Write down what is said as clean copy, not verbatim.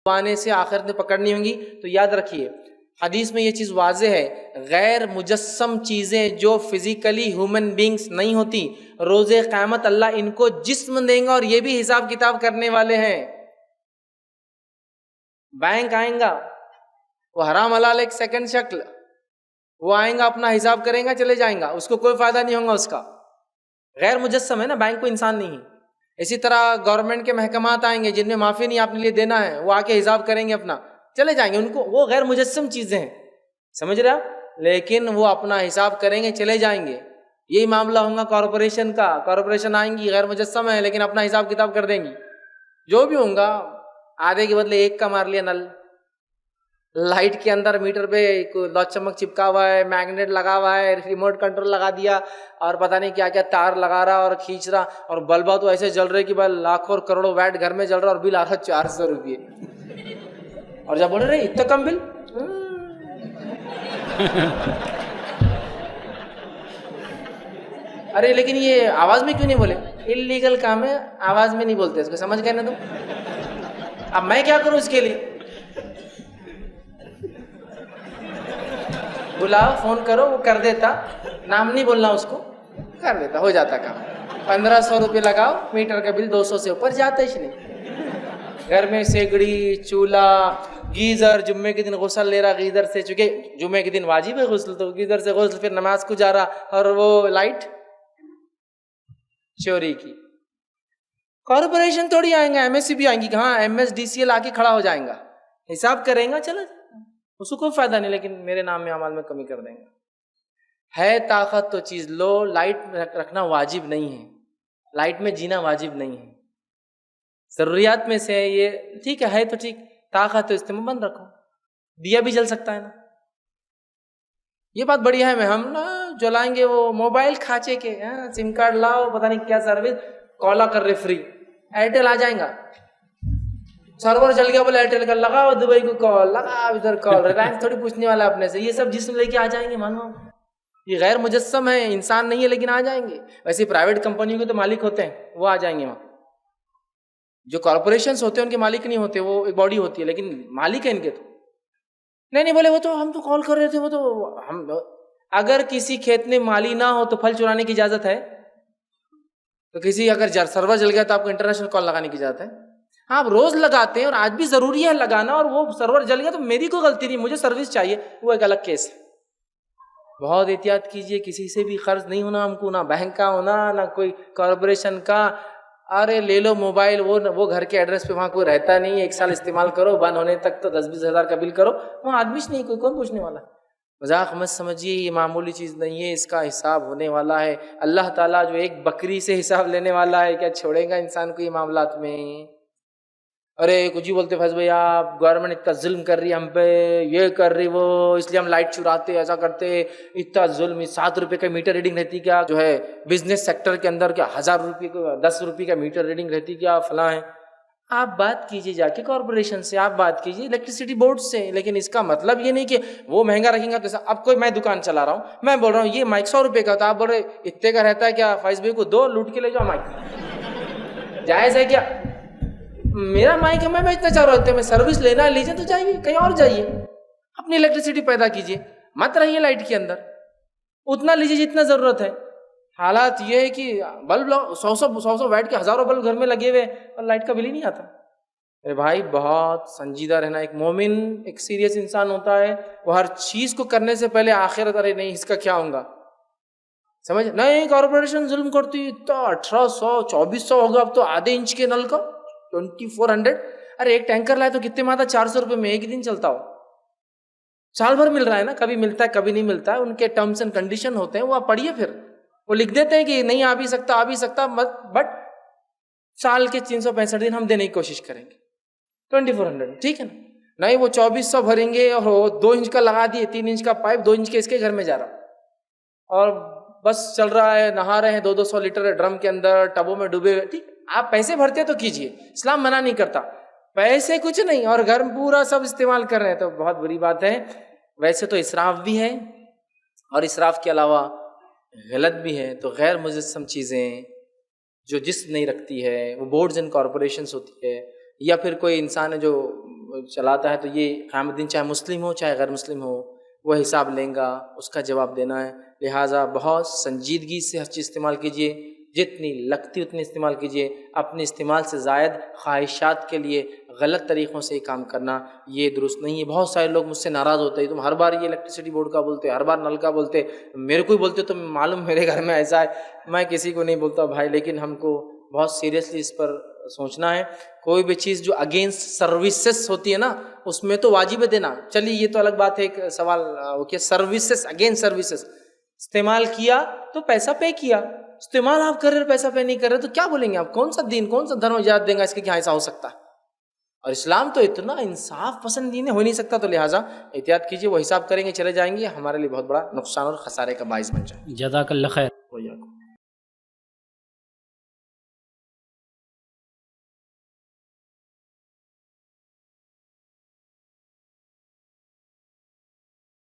आने से आखिरत में पकड़नी होंगी। तो याद रखिए, हदीस में ये चीज़ वाज़ेह है, गैर मुजस्सम चीज़ें जो फिज़िकली ह्यूमन बींग्स नहीं होती, रोज़े क़यामत अल्लाह इनको जिस्म देंगे और ये भी हिसाब किताब करने वाले हैं। बैंक आएगा, वो हराम हलाल एक सेकंड शक्ल, वो आएगा अपना हिसाब करेगा चले जाएगा, उसको कोई फ़ायदा नहीं होगा उसका। गैर मुजस्सम है ना, बैंक को इंसान नहीं है। इसी तरह गवर्नमेंट के महकमात आएंगे जिनमें माफ़ी नहीं आपने लिए देना है, वो आके हिसाब करेंगे अपना चले जाएंगे, उनको वो गैर मुजस्सम चीज़ें हैं, समझ रहे आप। लेकिन वो अपना हिसाब करेंगे चले जाएंगे। यही मामला होगा कॉरपोरेशन का, कॉरपोरेशन आएंगी गैर मुजस्सम है लेकिन अपना हिसाब किताब कर देंगी। जो भी होगा, आधे के बदले एक का मार लिया नल, लाइट के अंदर मीटर पे लौच चमक चिपका हुआ है, मैग्नेट लगा हुआ है, रिमोट कंट्रोल लगा दिया और पता नहीं क्या क्या तार लगा रहा और खींच रहा, और बल्बा तो ऐसे जल रहे कि भाई लाखों और करोड़ों वैट घर में जल रहा और बिल आ रहा 400 रुपये। और जब बोल रहे इतना कम बिल, अरे लेकिन ये आवाज में क्यों नहीं बोले? इल्लीगल काम है, आवाज में नहीं बोलते, इसको समझ गए ना तुम? अब मैं क्या करूं इसके लिए? बुलाओ, फोन करो, वो कर देता, नाम नहीं बोलना उसको, कर देता, हो जाता काम। 1500 रुपये लगाओ, मीटर का बिल 200 से ऊपर जाता ही नहीं। घर में सेगड़ी, चूल्हा, गीज़र, जुम्मे के दिन गुस्ल ले रहा गीज़र से, चूंकि जुम्मे के दिन वाजिब है गुस्ल, तो गीज़र से गुस्ल, फिर नमाज को जा रहा, और वो लाइट चोरी की। कॉर्पोरेशन थोड़ी आएंगे, एमएससी भी आएंगी, कहाँ एमएसडीसीएल आके खड़ा हो जाएगा, हिसाब करेगा, चलो उसको कोई फायदा नहीं, लेकिन मेरे नाम में अमाल में कमी कर देंगे। है ताकत तो चीज लो, लाइट रखना वाजिब नहीं है, लाइट में जीना वाजिब नहीं है, जरूरियात में से है ये, ठीक है तो ठीक, ताकत तो इस्तेमाल बंद रखो, दिया भी जल सकता है ना, ये बात बढ़िया है। मैं हम ना जलाएंगे वो मोबाइल खाचे के, सिम कार्ड लाओ, पता नहीं क्या सर्विस, कॉला कर रहे फ्री, एयरटेल आ जाएगा, सर्वर जल गया बोले एयरटेल का लगाओ, दुबई को कॉल लगा, इधर कॉल, रिलायंस थोड़ी पूछने वाला अपने से, ये सब जिसम लेके आ जाएंगे, मानो ये गैर मुजस्सम है, इंसान नहीं है लेकिन आ जाएंगे। वैसे प्राइवेट कंपनियों के तो मालिक होते हैं, वो आ जाएंगे वहाँ। जो कॉर्पोरेशंस होते हैं उनके मालिक नहीं होते, वो एक बॉडी होती है, लेकिन मालिक है इनके तो नहीं बोले वो तो हम तो कॉल कर रहे थे, वो तो हम, अगर किसी खेत में माली ना हो तो फल चुराने की इजाजत है? तो किसी अगर सर्वर जल गया तो आपको इंटरनेशनल कॉल लगाने की इजाजत है? आप रोज लगाते हैं और आज भी जरूरी है लगाना, और वो सर्वर जल गया तो मेरी कोई गलती नहीं, मुझे सर्विस चाहिए, वो एक अलग केस है। बहुत एहतियात कीजिए, किसी से भी कर्ज नहीं होना हमको, ना बैंक का होना, ना कोई कॉर्पोरेशन का। अरे ले लो मोबाइल, वो घर के एड्रेस पे वहाँ कोई रहता नहीं, 1 साल इस्तेमाल करो, बंद होने तक तो 10-20 हज़ार का बिल करो, वहाँ आदमी नहीं, कोई कौन पूछने वाला। मजाक मत समझिए, ये मामूली चीज़ नहीं है, इसका हिसाब होने वाला है। अल्लाह ताला जो एक बकरी से हिसाब लेने वाला है, क्या छोड़ेगा इंसान को ये मामलात में? अरे कुछ ही बोलते फैज भैया, गवर्नमेंट इतना जुल्म कर रही है हम पे, ये कर रही वो, इसलिए हम लाइट चुराते, ऐसा करते, इतना जुल्म। 7 रुपये का मीटर रीडिंग रहती क्या, जो है बिजनेस सेक्टर के अंदर क्या 1000 रुपये का 10 रुपये का मीटर रीडिंग रहती क्या, फला है। आप बात कीजिए जाके कॉर्पोरेशन से, आप बात कीजिए इलेक्ट्रिसिटी बोर्ड से, लेकिन इसका मतलब ये नहीं कि वो महंगा रखेंगे तो अब कोई, मैं दुकान चला रहा हूँ, मैं बोल रहा हूँ ये माइक 100 रुपये का, तो आप बोल रहे इतने का रहता है क्या, फैज भाई को दो लूट के ले जाओ माइक, जायज़ है क्या? मेरा माइक है, मैं बेचना चाह रहा हूँ, मैं सर्विस लेना लीजिए तो जाइए, कहीं और जाइए, अपनी इलेक्ट्रिसिटी पैदा कीजिए, मत रहिए लाइट के अंदर, उतना लीजिए जितना जरूरत है। हालात ये है कि बल्ब 100 वैट के हजारों बल्ब घर में लगे हुए और लाइट का बिल ही नहीं आता। अरे भाई बहुत संजीदा रहना, एक मोमिन एक सीरियस इंसान होता है, वो हर चीज को करने से पहले आखिरत, अरे नहीं इसका क्या होगा, समझ नहीं। कॉर्पोरेशन जुल्म करती, तो 1800 2400 होगा अब तो, आधे इंच के नल का 2400। अरे एक टैंकर लाए तो कितने में आता? 400 रुपये में एक ही दिन चलता हो, साल भर मिल रहा है ना, कभी मिलता है कभी नहीं मिलता है, उनके टर्म्स एंड कंडीशन होते हैं, वो आप पढ़िए, फिर वो लिख देते हैं कि नहीं आ भी सकता बट साल के 365 दिन हम देने की कोशिश करेंगे, 2400, ठीक है ना? नहीं वो 2400 भरेंगे और 2 इंच का लगा दिए, 3 इंच का पाइप 2 इंच के इसके घर में जा रहा और बस चल रहा है, नहा रहे हैं 200 लीटर ड्रम के अंदर, टबों में डूबे हुए, ठीक। आप पैसे भरते तो कीजिए, इस्लाम मना नहीं करता, पैसे कुछ नहीं और घर में पूरा सब इस्तेमाल कर रहे हैं तो बहुत बुरी बात है। वैसे तो इसराफ भी है और इसराफ के अलावा गलत भी है। तो गैर मुजस्सम चीज़ें जो जिस्म नहीं रखती है, वो बोर्ड्स एंड कॉरपोरेशंस होती है, या फिर कोई इंसान है जो चलाता है तो ये क़यामत दिन चाहे मुस्लिम हो चाहे गैर मुस्लिम हो वह हिसाब लेगा, उसका जवाब देना है। लिहाजा बहुत संजीदगी से हर चीज़ इस्तेमाल कीजिए, जितनी लगती उतनी इस्तेमाल कीजिए। अपने इस्तेमाल से ज़ायद ख्वाहिशात के लिए गलत तरीक़ों से काम करना ये दुरुस्त नहीं है। बहुत सारे लोग मुझसे नाराज़ होते हैं, तुम हर बार ये इलेक्ट्रिसिटी बोर्ड का बोलते, हर बार नल का बोलते, मेरे को ही बोलते तो मालूम मेरे घर में ऐसा है। मैं किसी को नहीं बोलता भाई, लेकिन हमको बहुत सीरियसली इस पर सोचना है। कोई भी चीज़ जो अगेंस्ट सर्विसेज होती है ना, उसमें तो वाजिब है देना। चलिए ये तो अलग बात है, एक सवाल वो क्या, सर्विसेज अगेंस्ट सर्विसेज इस्तेमाल किया तो पैसा पे किया, इस्तेमाल आप कर रहे हो पैसा पे नहीं कर रहे तो क्या बोलेंगे आप? कौन सा दीन कौन सा धर्म इजाज़त देगा इसके क्या ऐसा हो सकता है? और इस्लाम तो इतना इंसाफ पसंद दीन हो नहीं सकता। तो लिहाजा एहतियात कीजिए, वो हिसाब करेंगे चले जाएंगे, हमारे लिए बहुत बड़ा नुकसान और खसारे का बाइस बन जाए। जज़ाकल्लाह खैर।